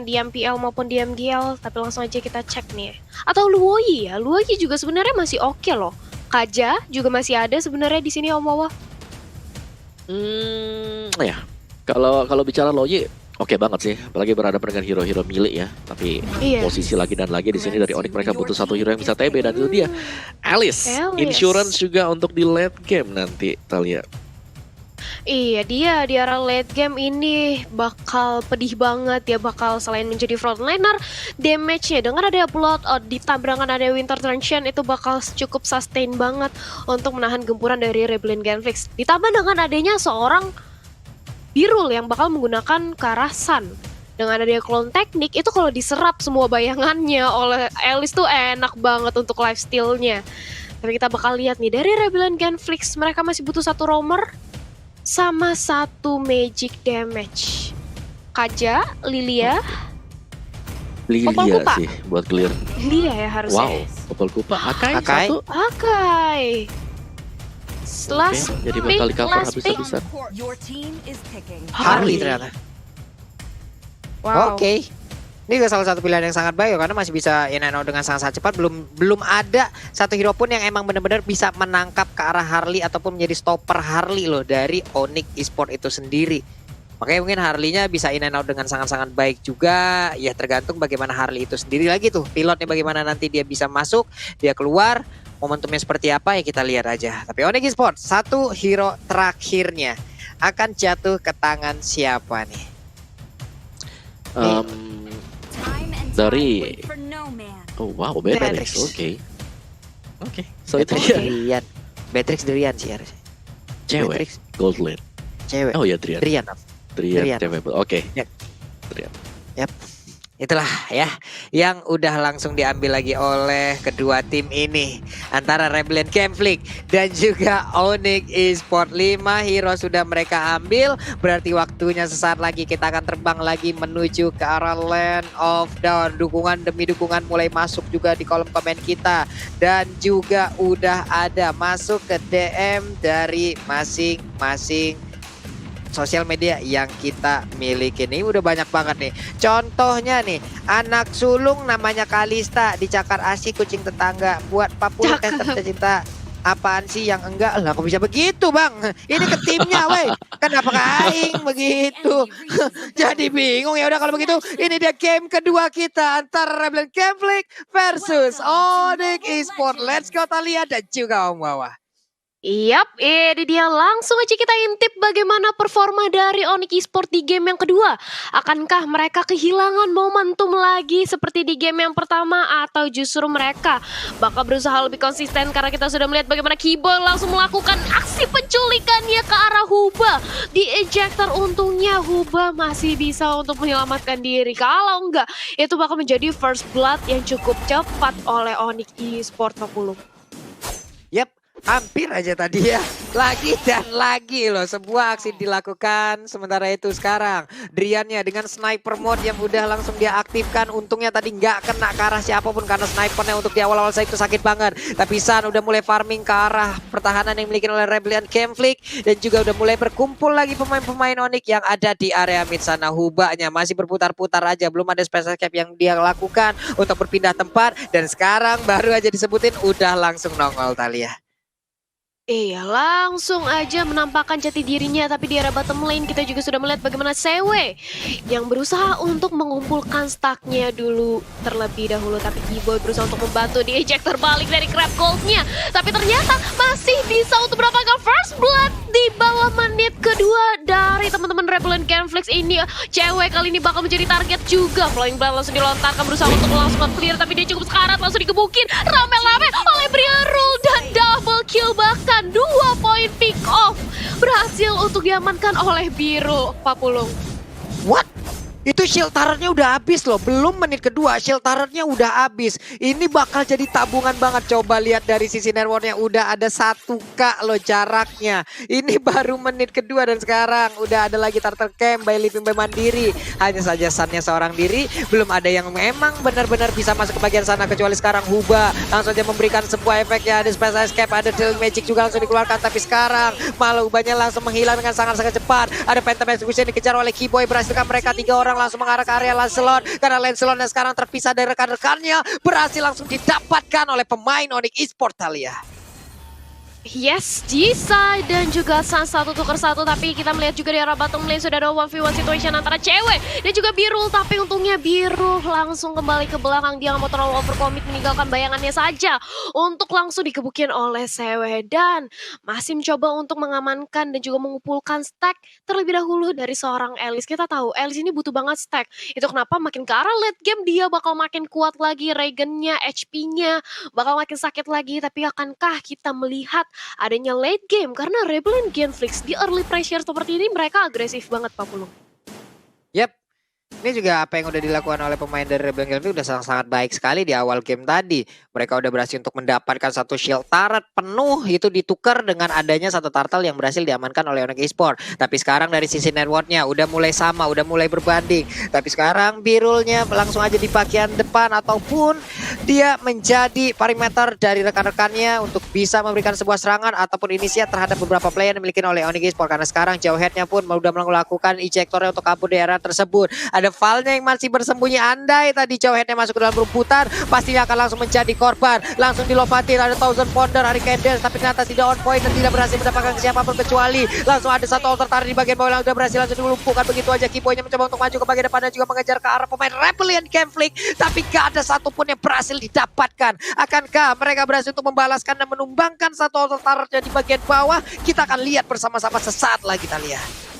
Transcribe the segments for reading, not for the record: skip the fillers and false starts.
di MPL maupun di MGL, tapi langsung aja kita cek nih. Atau Luoyi ya, Luoyi juga sebenarnya masih oke loh. Kaja juga masih ada sebenarnya di sini Om Wawa. Ya. Kalau bicara Luoyi, oke banget sih. Apalagi berhadapan dengan hero-hero milik ya. Tapi posisi lagi dan lagi di sini dari Onyx mereka butuh satu hero yang bisa TB dan itu dia Alice. Insurance juga untuk di late game nanti Talia. Iya, dia di arah late game ini bakal pedih banget ya, bakal selain menjadi frontliner, damage-nya dengan ada Blood ditambah dengan ada Winter Transition itu bakal cukup sustain banget untuk menahan gempuran dari Rebellion Genflix. Ditambah dengan adanya seorang Birul yang bakal menggunakan ke arah Sun. Dengan adanya clone teknik, itu kalau diserap semua bayangannya oleh Alice tuh enak banget untuk lifesteal-nya. Tapi kita bakal lihat nih, dari Rebellion Genflix mereka masih butuh satu roamer sama satu magic damage. Kaja, Lilia. Lilia sih buat clear. Lilia ya harusnya. Wow, Popol Kupa. Akai satu. Akai. Last jadi bakal di cover habis-habisan. Harley ternyata. Wow. Oke. Ini juga salah satu pilihan yang sangat baik karena masih bisa in and out dengan sangat cepat. Belum ada satu hero pun yang emang benar-benar bisa menangkap ke arah Harley ataupun menjadi stopper Harley loh dari Onyx Esports itu sendiri. Makanya mungkin Harley-nya bisa in and out dengan sangat-sangat baik juga. Ya tergantung bagaimana Harley itu sendiri lagi tuh. Pilotnya bagaimana nanti dia bisa masuk, dia keluar. Momentumnya seperti apa ya kita lihat aja. Tapi Onyx Esports satu hero terakhirnya akan jatuh ke tangan siapa nih? Dari Beatrix. Oke. So itu dia. Drian. Beatrix Drian sih harusnya. Cewek. Gold lane. Cewek. Oh ya Drian. Drian. Cewek. Oke. Yep. Drian. Yap. Itulah ya yang udah langsung diambil lagi oleh kedua tim ini antara Rebellion Genflix dan juga Onyx Esports. 5 hero sudah mereka ambil, berarti waktunya sesaat lagi kita akan terbang lagi menuju ke arah Land of Dawn. Dukungan demi dukungan mulai masuk juga di kolom komen kita dan juga udah ada masuk ke DM dari masing-masing sosial media yang kita miliki. Ini udah banyak banget nih. Contohnya nih, anak sulung namanya Kalista dicakar asik kucing tetangga. Buat Papua tetap tercinta. Apaan sih yang enggak? Lah kok bisa begitu bang? Ini ke timnya weh. Kenapa kaing begitu? Jadi bingung ya udah kalau begitu. Ini dia game kedua kita antara Rebellion Genflix versus Onyx Esports. Let's go Talia dan juga Om Wawa. Yap, ini dia langsung aja kita intip bagaimana performa dari Onyx Esports di game yang kedua. Akankah mereka kehilangan momentum lagi seperti di game yang pertama atau justru mereka bakal berusaha lebih konsisten karena kita sudah melihat bagaimana Keyboy langsung melakukan aksi penculikannya ke arah Huba. Di ejector untungnya Huba masih bisa untuk menyelamatkan diri. Kalau enggak, itu bakal menjadi first blood yang cukup cepat oleh Onyx Esports 40. Yap. Hampir aja tadi ya. Lagi dan lagi loh. Sebuah aksi dilakukan. Sementara itu sekarang Driannya dengan sniper mode yang udah langsung dia aktifkan. Untungnya tadi nggak kena ke arah siapapun karena snipernya untuk di awal-awal saya itu sakit banget. Tapi Sun udah mulai farming ke arah pertahanan yang dimiliki oleh Rebellion Genflix. Dan juga udah mulai berkumpul lagi pemain-pemain Onyx yang ada di area mid sana. Hubanya masih berputar-putar aja. Belum ada special cap yang dia lakukan untuk berpindah tempat. Dan sekarang baru aja disebutin udah langsung nongol Talia. Iya, langsung aja menampakkan jati dirinya. Tapi di area bottom lane kita juga sudah melihat bagaimana Sewe yang berusaha untuk mengumpulkan stacknya dulu terlebih dahulu. Tapi Keyboy berusaha untuk membantu di ejector balik dari Crab Gold-nya. Tapi ternyata masih bisa untuk mendapatkan first blood di bawah menit kedua dari teman-teman Rebellion Genflix ini. Cewek kali ini bakal menjadi target juga. Flying Blood langsung dilontarkan berusaha untuk langsung clear. Tapi dia cukup sekarat langsung digebukin. Rame-rame oleh Briarul dan double kill bahkan 2 poin pick off berhasil untuk diamankan oleh Biru Papulung. What? Itu shield turret-nya udah habis loh. Belum menit kedua shield turret-nya udah habis. Ini bakal jadi tabungan banget. Coba lihat dari sisi network-nya udah ada 1K loh jaraknya. Ini baru menit kedua dan sekarang udah ada lagi turtle camp by Living by Mandiri. Hanya saja Sun-nya seorang diri. Belum ada yang memang benar-benar bisa masuk ke bagian sana kecuali sekarang Huba. Langsung aja memberikan sebuah efek ya. Ada special escape, ada Dealing Magic juga langsung dikeluarkan. Tapi sekarang malah Hubanya langsung menghilang dengan sangat-sangat cepat. Ada Phantom Execution dikejar oleh Keyboy. Berhasilkan mereka 3 orang sekarang langsung mengarah ke area Lancelot. Karena Lancelot yang sekarang terpisah dari rekan-rekannya berhasil langsung didapatkan oleh pemain Onyx Esports Thalia. Yes, Jisa dan juga Sans satu tukar satu, tapi kita melihat juga di arah bottom lane sudah ada 1v1 situation antara cewek dan juga Birul, tapi untungnya Birul langsung kembali ke belakang, dia nggak mau terlalu overcommit meninggalkan bayangannya saja untuk langsung dikebukin oleh Sewe dan masih mencoba untuk mengamankan dan juga mengumpulkan stack terlebih dahulu dari seorang Alice. Kita tahu Alice ini butuh banget stack, itu kenapa makin ke arah late game dia bakal makin kuat lagi, Regen-nya, HP-nya bakal makin sakit lagi, tapi akankah kita melihat adanya late game karena Rebellion Genflix di early pressure seperti ini mereka agresif banget Pak Pulung. Yap. Ini juga apa yang udah dilakukan oleh pemain dari Rebellion Genflix udah sangat-sangat baik sekali di awal game tadi. Mereka udah berhasil untuk mendapatkan satu shield turret penuh, itu ditukar dengan adanya satu turtle yang berhasil diamankan oleh Onyx Esports. Tapi sekarang dari sisi networknya udah mulai sama, udah mulai berbanding. Tapi sekarang Birulnya langsung aja di bagian depan ataupun dia menjadi perimeter dari rekan-rekannya untuk bisa memberikan sebuah serangan ataupun inisiat terhadap beberapa player yang dimiliki oleh Onyx Esports. Karena sekarang jauh headnya pun udah melakukan ejectornya untuk kabur di area tersebut. Ada Valnya yang masih bersembunyi, andai tadi jauh headnya masuk ke dalam rumputan pastinya akan langsung menjadi korban. Langsung dilompatin, ada Thousand Pounder, Hurricane Dance, tapi ternyata tidak on point dan tidak berhasil mendapatkan siapapun kecuali langsung ada satu altar tarik di bagian bawah yang sudah berhasil langsung dilumpuhkan begitu aja. Kiboynya mencoba untuk maju ke bagian depan dan juga mengejar ke arah pemain Rebellion Genflix, tapi gak ada satupun yang berhasil didapatkan. Akankah mereka berhasil untuk membalaskan dan menumbangkan satu altar tarik di bagian bawah? Kita akan lihat bersama-sama sesaat lagi kita lihat.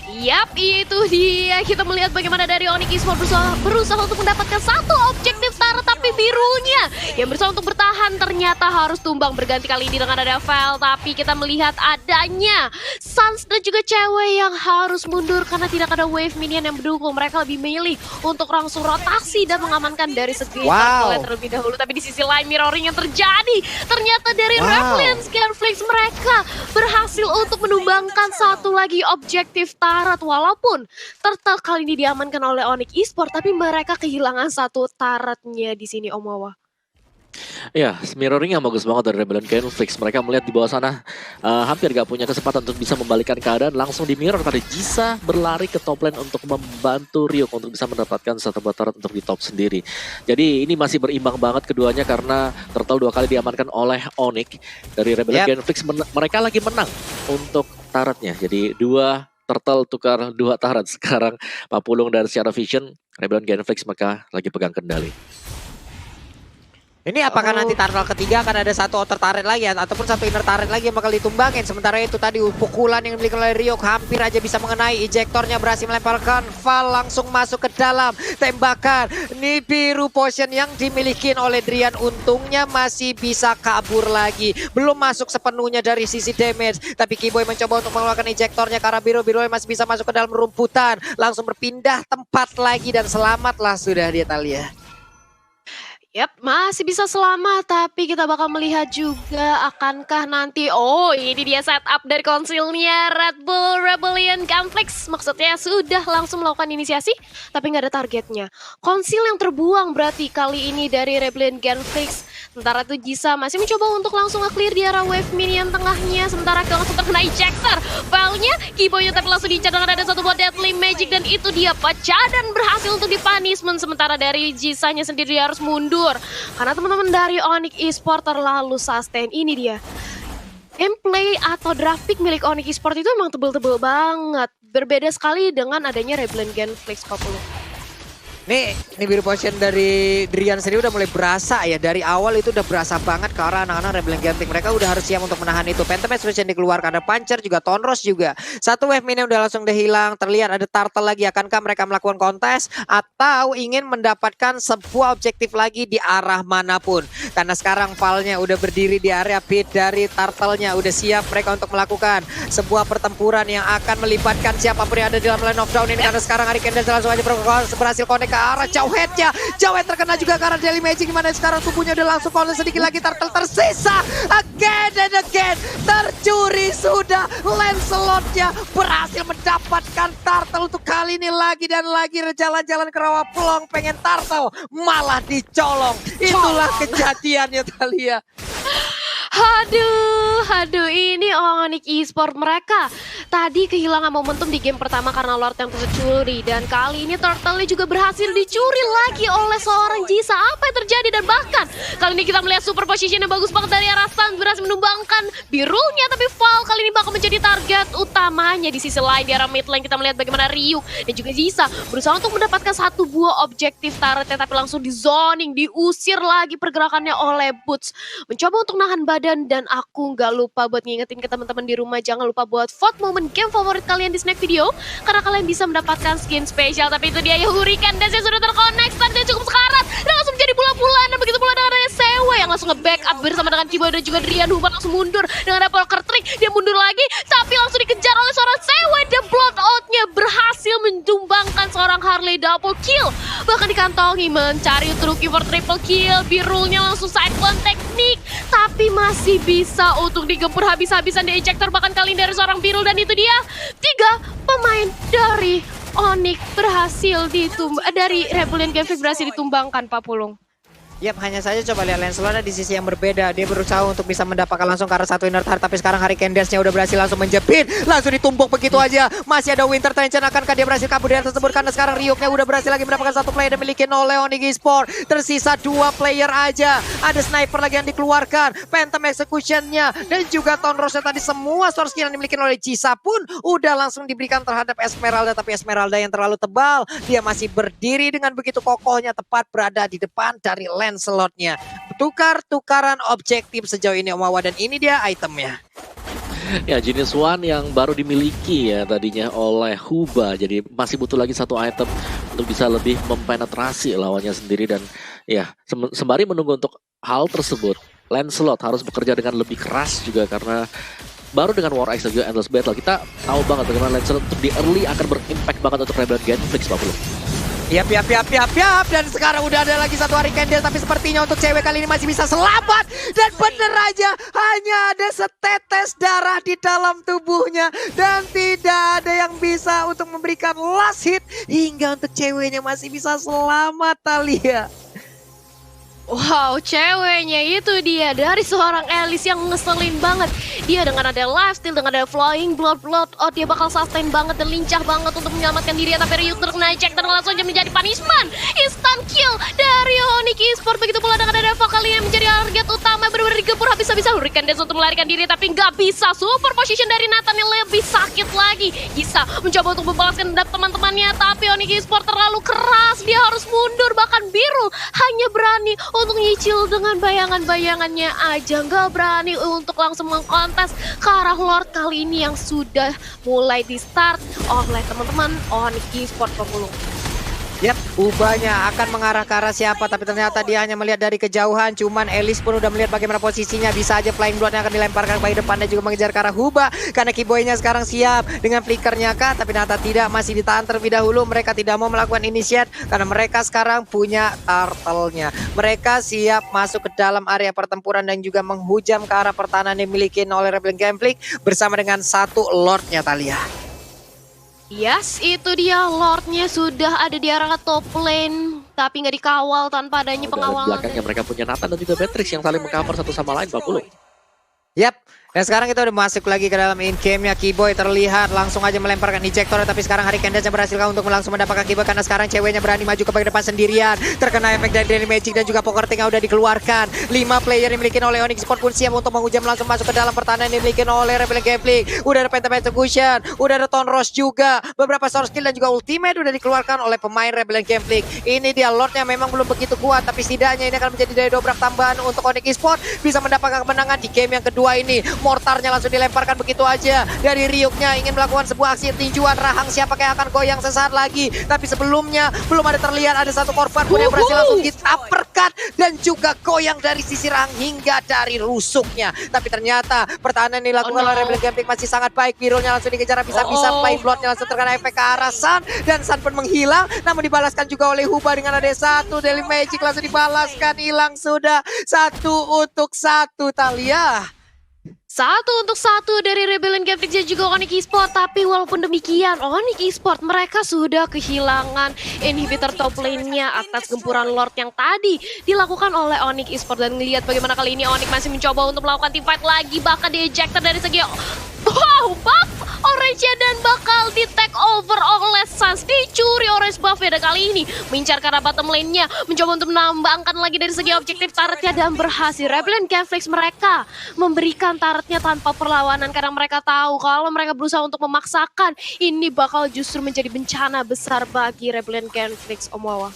Yap, itu dia. Kita melihat bagaimana dari Onyx Esports berusaha untuk mendapatkan satu objektif turret, tapi Birulnya yang berusaha untuk bertahan ternyata harus tumbang berganti kali ini dengan ada Val. Tapi kita melihat adanya Sans dan juga cewek yang harus mundur karena tidak ada wave minion yang mendukung. Mereka lebih milih untuk langsung rotasi dan mengamankan dari segi turtle terlebih dahulu. Tapi di sisi lain mirroring yang terjadi, ternyata dari Rebellion Genflix mereka berhasil untuk menumbangkan satu lagi objektif turret. Walaupun turtle kali ini diamankan oleh Onyx Esports, tapi mereka kehilangan satu turretnya di sini Om Wawa. Ya, mirroring yang bagus banget dari Rebellion Genflix. Mereka melihat di bawah sana hampir gak punya kesempatan untuk bisa membalikkan keadaan. Langsung di mirror tadi Jisa berlari ke top lane untuk membantu Ryuk untuk bisa mendapatkan satu buah turret untuk di top sendiri. Jadi ini masih berimbang banget keduanya karena Turtle 2 kali diamankan oleh Onyx. Dari Rebellion Genflix mereka lagi menang untuk turretnya. Jadi 2 Turtle tukar 2 turret. Sekarang Pak Pulung dan secara vision Rebellion Genflix mereka lagi pegang kendali. Ini apakah nanti turtle ketiga akan ada satu outer turret lagi ataupun satu inner turret lagi yang bakal ditumbangin. Sementara itu tadi pukulan yang dimiliki oleh Ryuk hampir aja bisa mengenai. Ejektornya berhasil melemparkan Val langsung masuk ke dalam tembakan. Ini biru potion yang dimiliki oleh Drian untungnya masih bisa kabur lagi. Belum masuk sepenuhnya dari sisi damage. Tapi Kiboy mencoba untuk mengeluarkan ejektornya karena biru masih bisa masuk ke dalam rumputan. Langsung berpindah tempat lagi dan selamatlah sudah dia Thalia. Yap, masih bisa selamat, tapi kita bakal melihat juga akankah nanti, oh ini dia setup dari konsilnya Red Bull Rebellion Genflix. Maksudnya sudah langsung melakukan inisiasi, tapi nggak ada targetnya. Konsil yang terbuang berarti kali ini dari Rebellion Genflix. Sementara itu Jisa masih mencoba untuk langsung nge-clear di arah wave minion tengahnya. Sementara langsung terkena ejector. File-nya, Kiboynya tapi langsung dicat dengan ada satu buat Deadly Magic. Dan itu dia pecah dan berhasil untuk di-punishment. Sementara dari Jisanya sendiri harus mundur. Karena teman-teman dari Onyx Esports terlalu sustain. Ini dia. Gameplay atau draft pick milik Onyx Esports itu emang tebel-tebel banget. Berbeda sekali dengan adanya Rebellion Genflix 40. Nih biru potion dari Drian sendiri udah mulai berasa ya. Dari awal itu udah berasa banget ke arah anak-anak Rebellion Genflix. Mereka udah harus siap untuk menahan itu. Phantom Expression dikeluarkan, ada Puncher juga, Tonros juga. Satu wave minion udah langsung hilang. Terlihat ada Turtle lagi. Akankah mereka melakukan kontes atau ingin mendapatkan sebuah objektif lagi di arah manapun? Karena sekarang Valnya udah berdiri di area pit dari Turtle-nya. Udah siap mereka untuk melakukan sebuah pertempuran yang akan melibatkan siapapun yang ada di dalam line of down ini. Karena sekarang Hurricane Dance langsung aja berhasil connect ke arah jauh headnya. Jauh head terkena juga karena Daily Magic, dimana sekarang tubuhnya udah langsung konten sedikit lagi. Turtle tersisa again and again. Tercuri sudah. Lancelotnya berhasil mendapatkan Turtle untuk kali ini lagi dan lagi. Jalan-jalan ke rawa pelong pengen Turtle malah dicolong. Itulah kejadiannya Thalia. Aduh, Aduh, ini Onyx Esport mereka tadi kehilangan momentum di game pertama karena Lord yang tercuri. Dan kali ini Turtle juga berhasil dicuri lagi oleh seorang Jisa. Apa yang terjadi? Dan bahkan kali ini kita melihat super position yang bagus banget dari arah Sun, berhasil menumbangkan Birulnya. Tapi Val kali ini bakal menjadi target utamanya. Di sisi lain di arah mid lane kita melihat bagaimana Ryuk dan juga Jisa berusaha untuk mendapatkan satu buah objektif turretnya, tapi langsung di zoning, diusir lagi pergerakannya oleh Boots. Mencoba untuk nahan badan. Dan aku nggak lupa buat ngingetin ke teman-teman di rumah, jangan lupa buat vote momen game favorit kalian di snack video, karena kalian bisa mendapatkan skin spesial. Tapi itu dia ya, Hurricane Dash yang sudah terkonek, startnya cukup sekarat dan langsung menjadi bola-bola. Dan begitu pula dengan adanya Sewe yang langsung nge-backup bersama dengan Kiboy dan juga Drian. Huban langsung mundur dengan ada poker trick, dia mundur lagi tapi langsung dikejar oleh seorang Sewe. Dan blood out-nya berhasil mendumbangkan seorang Harley double kill, bahkan dikantongi mencari Truki for triple kill. Birulnya langsung cyclone teknik, tapi masih bisa untuk digempur habis-habisan di ejector, bahkan kali ini dari seorang Birul. Dan itu dia, 3 pemain dari Onyx berhasil dari Rebellion Game Freak berhasil ditumbangkan, Pak Pulung. Yap, hanya saja coba lihat Lancelot di sisi yang berbeda. Dia berusaha untuk bisa mendapatkan langsung ke arah satu inner heart, tapi sekarang Hurricane Dash-nya udah berhasil langsung menjepit, langsung ditumbuk begitu aja. Masih ada Winter Tension, akankah dia berhasil kabur dari tersebut? Karena sekarang Ryuknya udah berhasil lagi mendapatkan satu player yang dimiliki oleh Onyx Esport. Tersisa 2 player aja. Ada sniper lagi yang dikeluarkan, Phantom Execution-nya, dan juga Tone Rose tadi. Semua source skill yang dimiliki oleh Jisa pun udah langsung diberikan terhadap Esmeralda, tapi Esmeralda yang terlalu tebal, dia masih berdiri dengan begitu kokohnya tepat berada di depan dari Lancelot-nya. Tukar-tukaran objektif sejauh ini Omawa, dan ini dia itemnya. Ya, Genius One yang baru dimiliki ya tadinya oleh Huba. Jadi masih butuh lagi satu item untuk bisa lebih mempenetrasi lawannya sendiri. Dan ya, sembari menunggu untuk hal tersebut, Lancelot harus bekerja dengan lebih keras juga, karena baru dengan War Axe dan juga Endless Battle kita tahu banget bagaimana Lancelot untuk di early akan berimpact banget untuk Rebellion Game Freak, Pak Pulung. Yap. Dan sekarang udah ada lagi satu Hurricane Dash, tapi sepertinya untuk cewek kali ini masih bisa selamat. Dan bener aja, hanya ada setetes darah di dalam tubuhnya. Dan tidak ada yang bisa untuk memberikan last hit, hingga untuk ceweknya masih bisa selamat, Thalia. Wow, ceweknya itu dia dari seorang Alice yang ngeselin banget. Dia dengan ada lifesteal, dengan ada flying blood, dia bakal sustain banget dan lincah banget untuk menyelamatkan diri. Tapi Ryuk terkena eject dan langsung aja menjadi punishment. Instant kill dari Onyx Esport. Begitu pula dengan ada Val kali ini menjadi target utama, benar-benar digempur habis-habisan Hurricane Dash untuk melarikan diri, tapi nggak bisa. Super position dari Nathan yang lebih sakit lagi. Bisa mencoba untuk membalaskan dendam teman-temannya, tapi Onyx Esport terlalu keras. Dia harus mundur, bahkan Birul hanya berani untuk nyicil dengan bayangan-bayangannya aja, nggak berani untuk langsung mengkontes ke arah Lord kali ini yang sudah mulai di start oleh teman-teman Onyx Esport, Pak Pulung. Yap, ubahnya akan mengarah ke arah siapa, tapi ternyata dia hanya melihat dari kejauhan. Cuman Alice pun udah melihat bagaimana posisinya. Bisa aja Flying Blood yang akan dilemparkan ke depan dan juga mengejar ke arah Huba, karena Kiboy-nya sekarang siap dengan flickernya kah, tapi ternyata tidak, masih ditahan terlebih dahulu. Mereka tidak mau melakukan initiate karena mereka sekarang punya turtle-nya. Mereka siap masuk ke dalam area pertempuran dan juga menghujam ke arah pertahanan yang dimiliki oleh Rebellion Game Freak bersama dengan satu Lord-nya, Thalia. Yes, itu dia Lordnya sudah ada di arah top lane, tapi nggak dikawal tanpa adanya pengawalan. Belakangnya mereka punya Nathan dan juga Beatrix yang saling mengcover satu sama lain, Pak Pulung. Yap. Dan sekarang kita udah masuk lagi ke dalam in game-nya. Kiboy terlihat langsung aja melemparkan ejector, tapi sekarang Hurricane Dash berhasil untuk langsung mendapatkan Kiboy, karena sekarang ceweknya berani maju ke bagian depan sendirian. Terkena efek dari Daily Magic dan juga Poker Tinggal udah dikeluarkan. 5 player yang dimiliki oleh Onyx Esport pun siap untuk menghujam langsung masuk ke dalam pertahanan yang dimiliki oleh Rebellion Game Freak. Udah ada Phantom Execution, udah ada Tone Rose juga. Beberapa source skill dan juga ultimate udah dikeluarkan oleh pemain Rebellion Game Freak. Ini dia Lordnya memang belum begitu kuat, tapi setidaknya ini akan menjadi daya dobrak tambahan untuk Onyx Esport bisa mendapatkan kemenangan di game yang kedua ini. Mortarnya langsung dilemparkan begitu aja dari Ryuknya, ingin melakukan sebuah aksi tinjuan rahang. Siapa yang akan goyang sesaat lagi, tapi sebelumnya belum ada terlihat ada satu korban pun yang berhasil langsung uppercut dan juga goyang dari sisi rahang hingga dari rusuknya. Tapi ternyata pertahanan yang dilakukan oleh Rebellion Game Freak masih sangat baik. Birulnya langsung dikejar bisa-bisa, Flying Bloodnya langsung terkena efek ke arah Sun, dan Sun pun menghilang, namun dibalaskan juga oleh Huba dengan ada satu Daily Magic langsung dibalaskan, hilang sudah 1-1 Thalia. 1-1 dari Rebellion Gameflix dan juga Onyx Esports. Tapi walaupun demikian, Onyx Esports mereka sudah kehilangan inhibitor top lane-nya atas gempuran Lord yang tadi dilakukan oleh Onyx Esports. Dan ngelihat bagaimana kali ini Onyx masih mencoba untuk melakukan teamfight lagi, bahkan di ejector dari segi buff orange dan bakal di take over oleh Sans. Dicuri orange buff dan kali ini mengincar ke arah bottom lane-nya, mencoba untuk menambahkan lagi dari segi objektif turretnya dan berhasil. Rebellion Gameflix mereka memberikan turretnya tanpa perlawanan karena mereka tahu kalau mereka berusaha untuk memaksakan ini bakal justru menjadi bencana besar bagi Rebellion Gameflix, Om Wawa.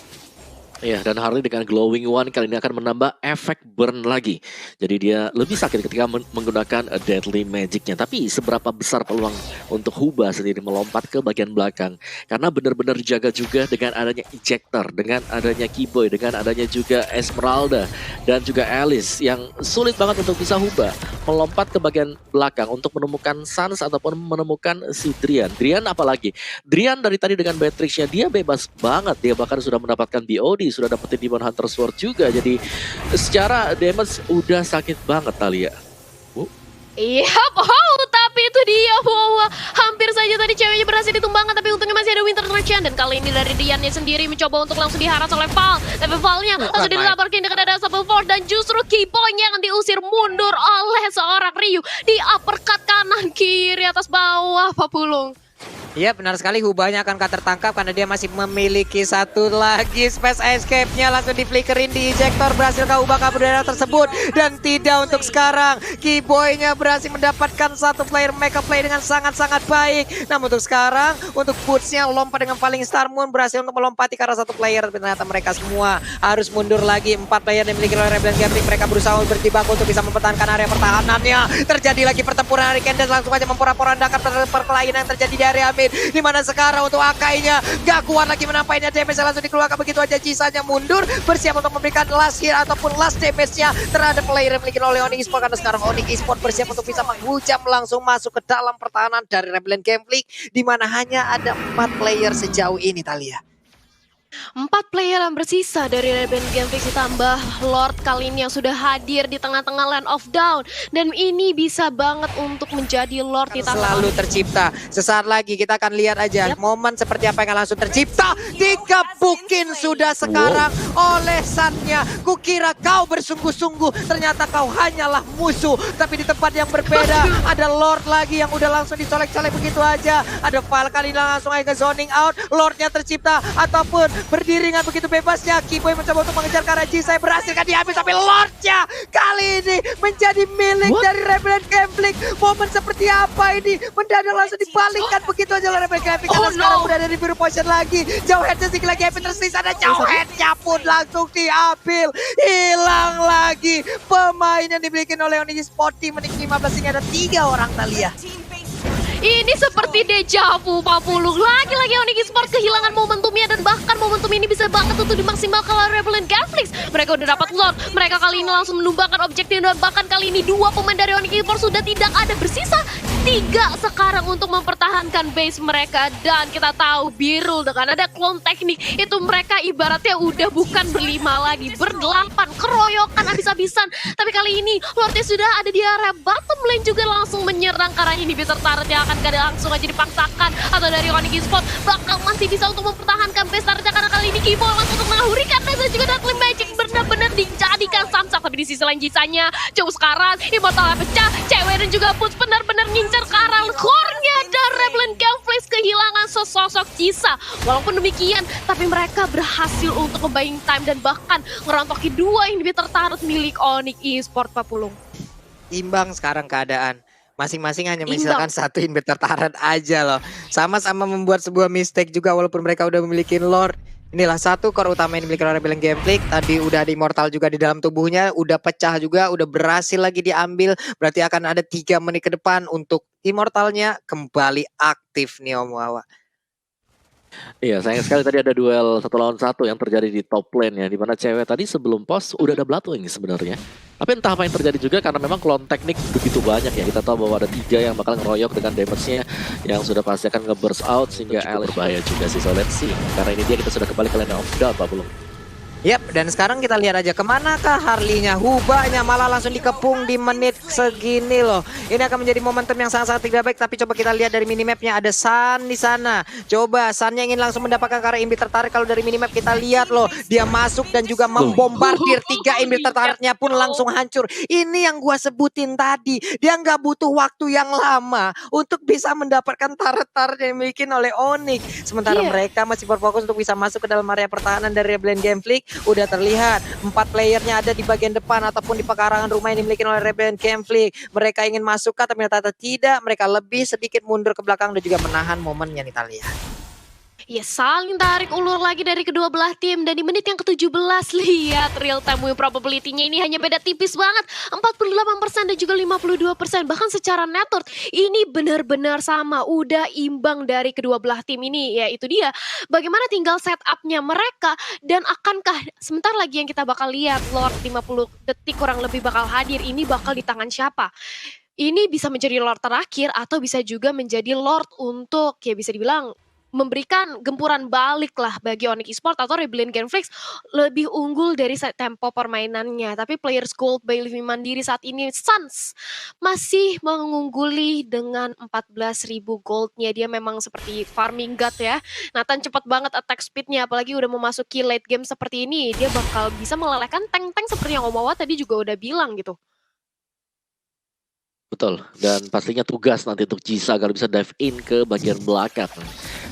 Iya, dan Harley dengan Glowing One kali ini akan menambah efek burn lagi. Jadi dia lebih sakit ketika menggunakan Deadly Magic-nya. Tapi seberapa besar peluang untuk Huba sendiri melompat ke bagian belakang. Karena benar-benar jaga juga dengan adanya Ejector, dengan adanya Keyboy, dengan adanya juga Esmeralda, dan juga Alice. Yang sulit banget untuk bisa Huba melompat ke bagian belakang untuk menemukan Sans ataupun menemukan si Drian. Drian apalagi? Drian dari tadi dengan Beatrix-nya dia bebas banget. Dia bahkan sudah mendapatkan BOD, sudah dapetin Demon Hunter Sword juga. Jadi secara damage udah sakit banget Thalia. Iya, tapi itu dia bahwa hampir saja tadi ceweknya berhasil ditumbangkan, tapi untungnya masih ada Winter Merchant. Dan kali ini dari Diannya sendiri mencoba untuk langsung diharas oleh Val. Tapi Valnya langsung dilaporkan dekat ada Double Force, dan justru Keyboy-nya akan diusir mundur oleh seorang Ryu di uppercut kanan kiri atas bawah Papulung. Iya benar sekali, Hubanya akan tertangkap karena dia masih memiliki satu lagi space escape-nya. Langsung di-flickerin di ejector, berhasil Huba kabur dari tersebut. Dan tidak untuk sekarang, Keyboy-nya berhasil mendapatkan satu player mega play dengan sangat-sangat baik. Namun untuk sekarang, untuk boots-nya lompat dengan Falling Star Moon, berhasil untuk melompati ke arah satu player. Ternyata mereka semua harus mundur lagi. 4 player yang dimiliki oleh Rebellion Gameflix, mereka berusaha berjibaku untuk bisa mempertahankan area pertahanannya. Terjadi lagi pertempuran dari Candace, langsung aja memporak-porandakan perkelahian yang terjadi di area mid. Dimana sekarang untuk Akainya gak kuat lagi menampainya, damage langsung dikeluarkan begitu aja. Jisanya mundur, bersiap untuk memberikan last hit ataupun last damage-nya terhadap player yang dimiliki oleh Onyx Esports. Karena sekarang Onyx Esports bersiap untuk bisa menghujam langsung masuk ke dalam pertahanan dari Rebellion Gameflix, dimana hanya ada 4 player sejauh ini Thalia. 4 player yang bersisa dari Rebellion Gameflix ditambah Lord kali ini yang sudah hadir di tengah-tengah Land of Dawn. Dan ini bisa banget untuk menjadi Lord di tangan. Selalu tercipta. Sesaat lagi kita akan lihat aja momen seperti apa yang langsung tercipta. Dikepukin sudah sekarang oleh Sannya. Kukira kau bersungguh-sungguh, ternyata kau hanyalah musuh. Tapi di tempat yang berbeda ada Lord lagi yang udah langsung dicolek-colek begitu aja. Ada Val kali ini langsung aja zoning out. Lordnya tercipta ataupun berdiri dengan begitu bebasnya. Keyboy mencoba untuk mengejar ke arah Jisai, berhasil kan diambil, tapi Lordnya kali ini menjadi milik dari Rebellion Gameflix. Momen seperti apa ini? Mendadak langsung dipalingkan begitu aja oleh Rebellion Gameflix. Karena sekarang udah ada di biru potion lagi. Jauh headnya sedikit lagi, Epic tersisa, ada jauh headnya pun langsung diambil. Hilang lagi pemain yang dimiliki oleh Onyx Esports. Tim menit 15 ini ada 3 orang Thalia. Ini seperti deja vu, Papulung. Lagi-lagi Onyx Esports kehilangan momentumnya, dan bahkan momentum ini bisa banget untuk dimaksimalkan oleh Rebellion Gameflix. Mereka udah dapat Lord, mereka kali ini langsung menumbangkan objektif, dan bahkan kali ini 2 pemain dari Onyx Esports sudah tidak ada, bersisa 3 sekarang untuk mempertahankan base mereka. Dan kita tahu Birul dengan ada clone teknik itu mereka ibaratnya udah bukan berlima lagi, berdelapan, keroyokan habis-habisan. Tapi kali ini Lordnya sudah ada di area bottom lane juga, langsung menyerang karena ini bisa targetnya akan gak langsung aja dipaksakan, atau dari Onyx Esports bakal masih bisa untuk mempertahankan base targetnya. Karena kali ini Keyboy langsung untuk menghurikan dan juga Deadly Magic benar-benar dijadikan samsak. Tapi di sisi lain Jisanya jauh sekarang, Immortal pecah, cewek dan juga Boots benar-benar ngincar ke arah core-nya, dan Rebellion Gameflix kehilangan sesosok Jisa. Walaupun demikian, tapi mereka berhasil untuk nge-buying time dan bahkan ngerontoki 2 inhibitor turret milik Onyx Esports, Papulung. Imbang sekarang keadaan. Masing-masing hanya misalkan satu inhibitor turret aja loh. Sama-sama membuat sebuah mistake juga walaupun mereka udah memiliki Lord. Inilah satu core utama yang dimiliki oleh Rebellion Gameflix. Tadi udah ada Immortal juga di dalam tubuhnya. Udah pecah juga, udah berhasil lagi diambil. Berarti akan ada 3 menit ke depan untuk Immortalnya kembali aktif nih Om Wawa. Iya, sayang sekali tadi ada duel 1 lawan 1 yang terjadi di top lane ya, dimana cewek tadi sebelum pos udah ada Bloodwing sebenarnya. Tapi entah apa yang terjadi juga karena memang clone teknik begitu banyak ya. Kita tahu bahwa ada 3 yang bakal ngeroyok dengan damage-nya yang sudah pasti akan nge-burst out sehingga Alice berbahaya juga sih. So let's see. Karena ini dia kita sudah kembali ke Land of Dawn, Pak Bulung. Yap, dan sekarang kita lihat aja kemanakah Harley-nya, Hubanya malah langsung dikepung di menit segini loh. Ini akan menjadi momentum yang sangat-sangat tidak baik, tapi coba kita lihat dari minimapnya ada Sun di sana. Coba Sunnya ingin langsung mendapatkan karena Imbi tertarik. Kalau dari minimap kita lihat loh, dia masuk dan juga membombardir 3 Imbi tertariknya pun langsung hancur. Ini yang gua sebutin tadi, dia nggak butuh waktu yang lama untuk bisa mendapatkan turret-turret yang dimiliki oleh Onyx. Sementara mereka masih berfokus untuk bisa masuk ke dalam area pertahanan dari Rebellion Game Freak. Udah terlihat 4 playernya ada di bagian depan ataupun di pekarangan rumah yang dimiliki oleh Rebellion Game Freak. Mereka ingin masuk tapi ternyata tidak. Mereka lebih sedikit mundur ke belakang dan juga menahan momennya nih Talia. Ya saling tarik ulur lagi dari kedua belah tim. Dan di menit yang ke-17 lihat real time win probability-nya ini hanya beda tipis banget. 48% dan juga 52%. Bahkan secara net worth ini benar-benar sama. Udah imbang dari kedua belah tim ini. Ya itu dia. Bagaimana tinggal setup-nya mereka. Dan akankah sebentar lagi yang kita bakal lihat Lord 50 detik kurang lebih bakal hadir. Ini bakal di tangan siapa? Ini bisa menjadi Lord terakhir atau bisa juga menjadi Lord untuk ya bisa dibilang memberikan gempuran balik lah bagi Onyx Esports atau Rebellion Game Freak lebih unggul dari tempo permainannya. Tapi players gold by Living Mandiri saat ini Suns masih mengungguli dengan 14.000 goldnya. Dia memang seperti farming god ya. Nathan cepat banget attack speednya, apalagi udah memasuki late game seperti ini. Dia bakal bisa melelehkan tank-tank seperti yang Omawa tadi juga udah bilang gitu. Betul, dan pastinya tugas nanti untuk Jisa agar bisa dive in ke bagian belakang.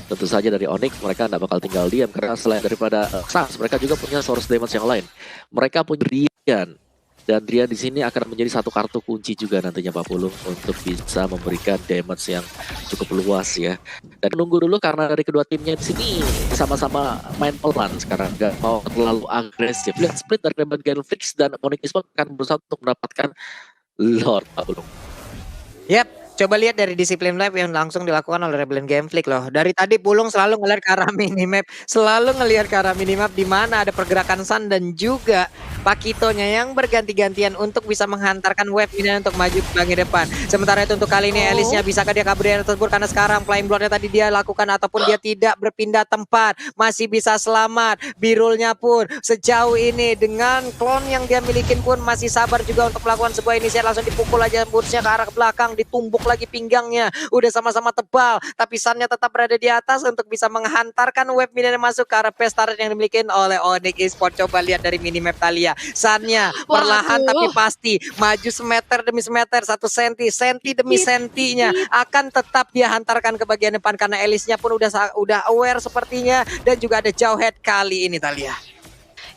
Tentu saja dari Onyx mereka nggak bakal tinggal diam karena selain daripada Suns, mereka juga punya source damage yang lain. Mereka punya Drian, dan Drian di sini akan menjadi satu kartu kunci juga nantinya Pak Pulung untuk bisa memberikan damage yang cukup luas ya. Dan nunggu dulu karena dari kedua timnya di sini sama-sama main pelan sekarang, nggak mau terlalu agresif. Lihat split dari Rebellion Game Freak dan Onyx Esports akan berusaha untuk mendapatkan Lord Pak Pulung. Yap, coba lihat dari disiplin live yang langsung dilakukan oleh Rebellion Game Freak loh. Dari tadi Pulung selalu ngelihat ke arah minimap, di mana ada pergerakan Sun dan juga Pakitonya yang berganti-gantian untuk bisa menghantarkan wave ini untuk maju ke bagian depan. Sementara itu untuk kali ini Alice-nya bisakah dia kabur dari tersebut karena sekarang Flying Blood-nya tadi dia lakukan ataupun dia tidak berpindah tempat, masih bisa selamat. Birulnya pun sejauh ini dengan klon yang dia milikin pun masih sabar juga untuk melakukan sebuah inisiat, langsung dipukul aja burstnya ke arah ke belakang, ditumbuk lagi pinggangnya. Udah sama-sama tebal, tapi Sunnya tetap berada di atas untuk bisa menghantarkan wave minion masuk ke arah pestaret yang dimiliki oleh Onyx Esports. Coba lihat dari minimap Talia. Sunnya perlahan tapi pasti maju semeter demi semeter, 1 senti demi sentinya akan tetap dia hantarkan ke bagian depan karena Alice-nya pun udah aware sepertinya dan juga ada jauh head kali ini Talia.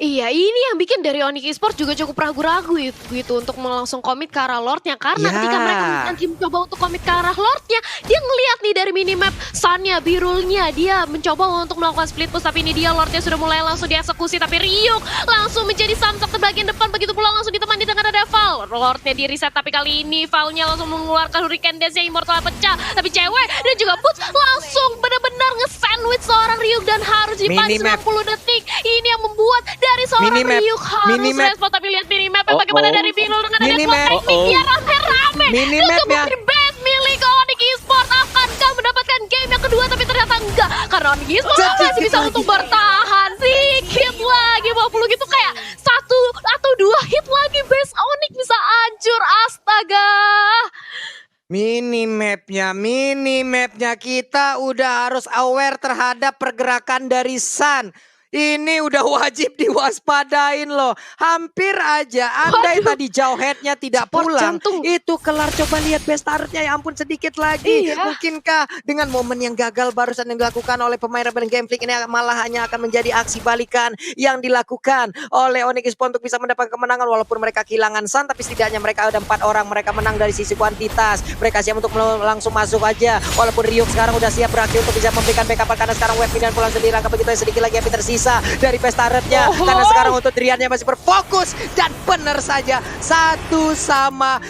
Iya, ini yang bikin dari Onyx Esports juga cukup ragu-ragu gitu untuk langsung komit ke arah Lordnya. Karena ketika mereka nanti mencoba untuk komit ke arah Lordnya, dia ngeliat nih dari minimap Sunnya, Birulnya, dia mencoba untuk melakukan split push. Tapi ini dia Lordnya sudah mulai langsung dieksekusi. Tapi Ryuk langsung menjadi samsak di bagian depan. Begitu pula langsung ditemani dengan ada Val. Lordnya di reset, tapi kali ini Valnya langsung mengeluarkan Hurricane Dance yang Immortal pecah. Tapi cewek dan juga Boots langsung benar-benar nge-sandwich seorang Ryuk dan harus dipanis 90 detik. Ini yang membuat dari seorang Ryuk harus respon. Tapi lihat minimap bagaimana dari Birul dengan ada dua teknik dia rame-rame. Minimapnya best milik Onyx Esports. Akankah mendapatkan game yang kedua? Tapi ternyata enggak, karena Onyx Esports masih bisa untuk bertahan. Sedikit lagi 50 gitu, kayak 1 atau 2 hit lagi base Onyx bisa hancur. Astaga. Minimapnya kita udah harus aware terhadap pergerakan dari Sun. Ini udah wajib diwaspadain loh. Hampir aja andai tadi jauh headnya tidak pulang, itu kelar. Coba lihat best turretnya, ya ampun sedikit lagi. Mungkinkah dengan momen yang gagal barusan yang dilakukan oleh pemain Rebellion Game Freak ini malah hanya akan menjadi aksi balikan yang dilakukan oleh Onyx Esports untuk bisa mendapatkan kemenangan. Walaupun mereka kehilangan Sun, tapi setidaknya mereka ada 4 orang. Mereka menang dari sisi kuantitas. Mereka siap untuk langsung masuk aja. Walaupun Ryuk sekarang udah siap berakhir untuk bisa memberikan backup karena sekarang wave minion pulang sendiri. Begitu sedikit lagi yang tersisa dari pestaretnya karena sekarang untuk Driannya masih berfokus dan benar saja 1-1